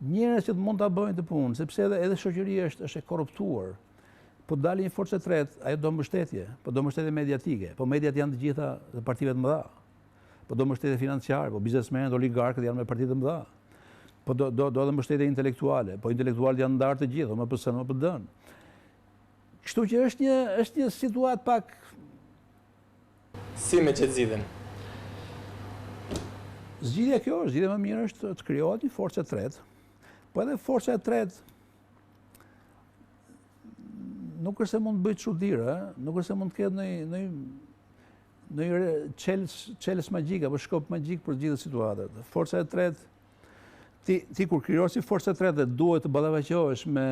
njerëz që mund ta bëjnë të punë, sepse edhe shoqëria është e korruptuar. Po dalë një forcë e tretë, ajo do mbështetje, po do mbështetje mediatike, po mediat janë të gjitha të partive të mëdha. Po do mbështetje financiare, po biznesmenët, oligarkët janë me parti të mëdha. Po do edhe mbështetje intelektuale, po intelektualët janë ndarë të gjithë, më PS-n, më PD-n. Kështu që është një situatë pak... Si me që të zgjidhen? Zgjidhja kjo është, zgjidhja më mirë është të krijohet një forcë e tretë. Po edhe forca e tretë nuk është se mund të bëjë çuditëra, nuk është se mund të ketë ndonjë çelës magjik apo shkop magjik për të gjithë situatat. Forca e tretë, ti kur krijosh si forcë e tretë duhet të ballafaqohesh me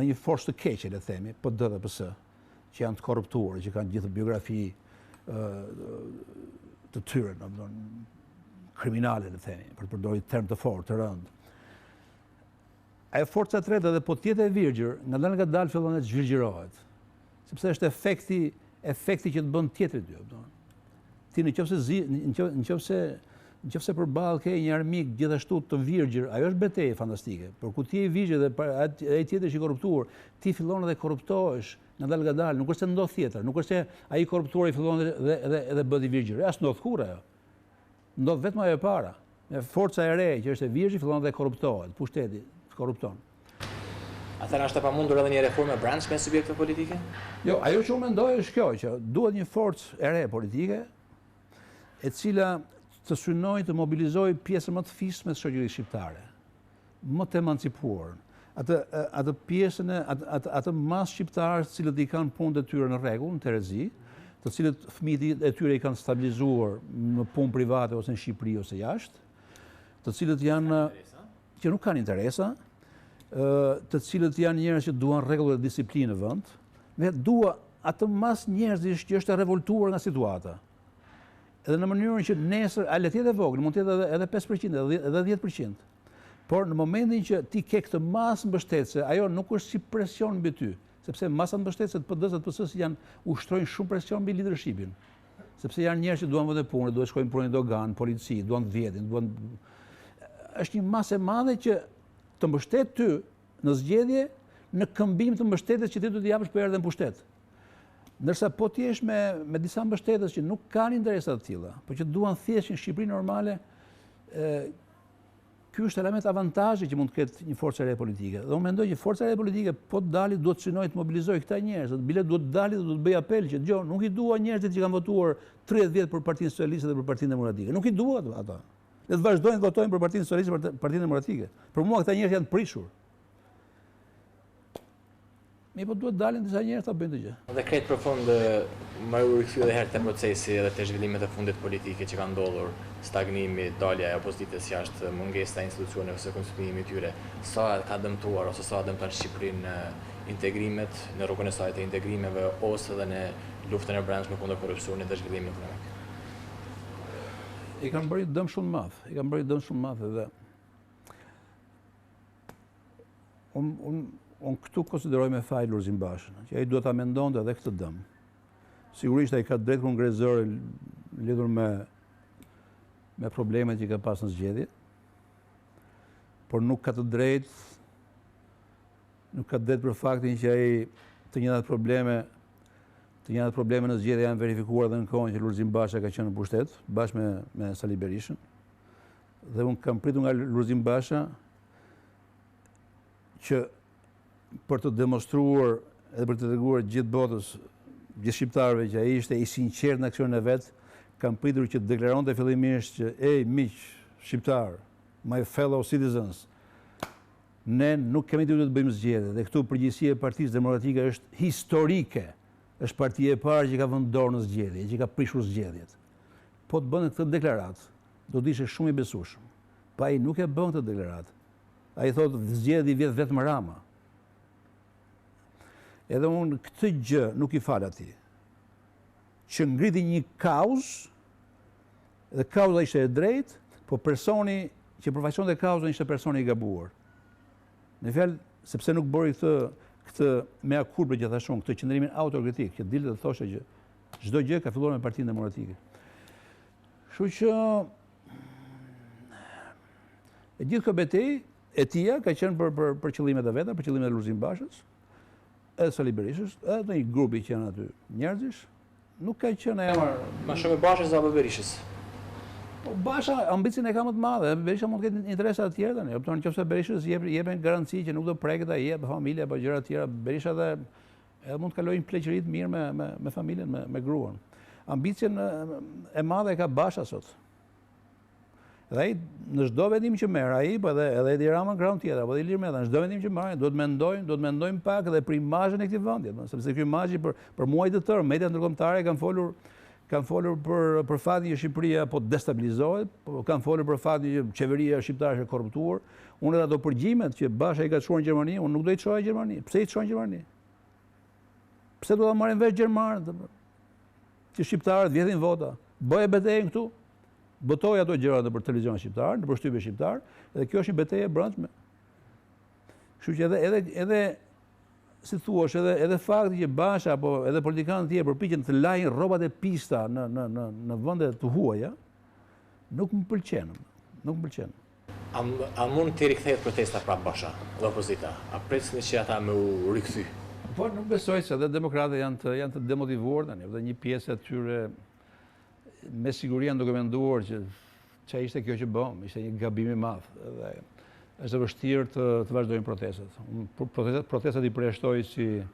një forcë të keqe, le të themi, PD dhe PS, që janë të korruptuar, që kanë gjithë biografi të tyre, kriminale, le të themi, për të përdorur term të fortë, të rënd. Ajo forca e tretë edhe po tjetë e virgjër, nga dalë fillon të zhvirgjërohet. Sepse është efekti që të bën tjetri dy. Ti nëse përballë ke një armik gjithashtu të virgjër, ajo është betejë fantastike. Por ku ti je i virgjër dhe ai tjetri është i korruptuar, ti fillon edhe korruptohesh nga dalë, nuk është se ndodh tjetër, nuk është se ai korruptuari fillon edhe bëhet i virgjër. As ndodh kurrë ajo. Ndodh vetëm ajo e para. Forca e re që është e virgjë fillon edhe korruptohet, pushteti korrupton. Atëherë është e pamundur edhe një reformë e brendshme e subjekteve politike? Jo, ajo që unë mendoj është kjo, që duhet një forcë e re politike, e cila të synojë të mobilizojë pjesën më të fisme të shoqërisë shqiptare, më të emancipuar. Atë pjesën atë masë shqiptarë të cilët i kanë punët e tyre në rregull, në terezi, të cilët fëmijët e tyre i kanë stabilizuar në punë private ose në Shqipëri ose jashtë, të cilët janë që nuk kanë interesa, të cilët janë njerëz që duan rregull dhe disiplinë në vend, dhe dua atë mas njerëzish që është e revoltuar nga situata. Edhe në mënyrën që nesër, a le të jetë e vogël, mund të jetë edhe 5%, edhe 10%. Por në momentin që ti ke këtë masë mbështetëse, ajo nuk është si presion mbi ty, sepse masa mbështetëse të PD-s dhe të PS-s ushtrojnë shumë presion mbi leadershipin. Sepse janë njerëz që duan vende pune, duan shkojnë punën në dogan, polici, duan të vjetin, është një masë e madhe që të mbështet ty në zgjedhje në këmbim të mbështetjes që ti do t'i japësh për erdhën pushtet. Ndërsa po ti jesh me disa mbështetës që nuk kanë interesa të tilla, por që duan thjesht në Shqipëri normale, ky është element avantazhi që mund të ketë një forcë e re politike. Dhe unë mendoj që forca e re politike po të dali duhet të synojë të mobilizojë këta njerëz, bile duhet të dali dhe duhet të bëj apel që dëgjoj, nuk i dua njerëzit që kanë votuar 30 vjet për Partinë Socialiste dhe për Partinë Demokratike. Nuk i dua ata. Le të vazhdojnë të votojnë për Partinë Socialiste dhe për Partinë Demokratike. Për mua këta njerëz janë të prishur. Mi po duhet dalin disa njerëz ta bëjnë të gjë. Dhe krejt përfund më u rikthye edhe herë te procesi edhe te zhvillimet e fundit politike që kanë ndodhur, stagnimi, dalja e opozitës jashtë, mungesa e institucioneve ose konstituimi i tyre, sa ka dëmtuar ose sa dëmton Shqipërinë integrimet, në rrugën e saj të integrimeve ose edhe në luftën e brendshme kundër korrupsionit dhe zhvillimit ekonomik. I kanë bërë dëm shumë të madh, i kanë bërë dëm shumë të madh edhe unë këtu konsideroj me faj Lulzim Bashën, që ai duhet ta mendonte edhe këtë dëm. Sigurisht ai ka drejt kongrezor lidhur me problemet që ka pas në zgjedhje, por nuk ka të drejt për faktin që ai të njëjtat probleme në zgjedhje janë verifikuar dhe në kohën që Lulzim Basha ka qenë në pushtet, bashkë me Sali Berishën. Dhe unë kam pritur nga Lulzim Basha që për të demonstruar edhe për të treguar gjithë botës, gjithë shqiptarëve që ai ishte i sinqert në aksionin e vet, kam pritur që të deklaronte fillimisht që miq shqiptar, my fellow citizens, ne nuk kemi të bëjmë zgjedhje dhe këtu përgjegjësia e Partisë Demokratike është historike. Është partia e parë që ka vënë dorë në zgjedhje, që ka prishur zgjedhjet. Po të bënë këtë deklaratë, do të ishte shumë i besueshëm. Pa ai nuk e bën këtë deklaratë. Ai thotë zgjedhji vjet vetëm Rama. Edhe unë këtë gjë nuk i fal atij. Që ngriti një kauzë, dhe kauza ishte e drejtë, po personi që përfaqësonte kauzën ishte personi i gabuar. Në fjalë, sepse nuk bëri këtë mea culpa që thashun, këtë qëndrimin autokritik, që dilte të thoshe që çdo gjë ka filluar me Partinë Demokratike. Kështu që e gjithë kjo betejë e tia ka qenë për qëllimet e veta, për qëllimet e Lulzim Bashës, edhe Sali Berishës, edhe një grupi që janë aty njerëzish, nuk ka qenë emër. Ma shumë e Bashës apo Berishës? Basha ambicin e ka më të madhe, Berisha mund të ketë interesa të tjera tani. Kupton, nëse Berishës jepen garanci që nuk do preket ai jep familje apo gjëra të tjera, Berisha edhe mund të kalojë një pleqëri të mirë me familjen, me gruan. Ambicien e madhe e ka Basha sot. Dhe ai në çdo vendim që merr ai, po edhe Edi Rama në krahun tjetër, apo Ilir Meta, në çdo vendim që marrin, duhet mendojmë pak edhe për imazhin e këtij vendi, sepse ky imazh për muaj të tërë, mediat ndërkombëtare kanë folur për faktin që Shqipëria po destabilizohet, kanë folur për faktin që qeveria shqiptare është korruptuar. Unë edhe ato përgjimet që Basha i ka çuar në Gjermani, unë nuk do i çojë në Gjermani. Pse i çojë në Gjermani? Pse do ta marrin vesh gjermanët? Që shqiptarët vjedhin vota. Bëje betejën këtu. Botoj ato gjëra nëpër televizion shqiptar, nëpër shtypje shqiptar, dhe kjo është një betejë e brendshme. Kështu që edhe si thuash, edhe fakti që Basha apo edhe politikanët tjerë përpiqen të lajnë rrobat e pista në vende të huaja, nuk më pëlqen. Nuk më pëlqen. A mund të rikthehet protesta prapë Basha dhe opozita? A presni që ata më u rikthy? Po nuk besoj se edhe demokratët janë të demotivuar tani, dhe një pjesë e tyre me siguri janë duke menduar që çfarë ishte kjo që bëm, ishte një gabim i madh dhe është vështirë të vazhdojnë protestat. Protestat i përjashtoj si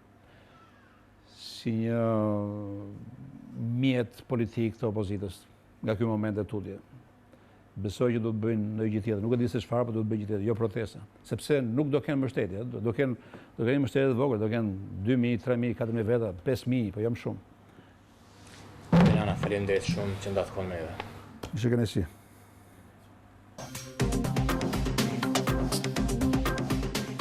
një mjet politik të opozitës nga ky moment e tutje. Besoj që do të bëjnë në gjë tjetër. Nuk e di se çfarë, por do të bëjnë gjë tjetër, jo protesta, sepse nuk do kenë mbështetje, do kenë mbështetje të vogël, do kenë 2000, 3000, 4000 veta, 5000, po jo më shumë. Faleminderit shumë që ndat kohën me ne. Ishte kënaqësi.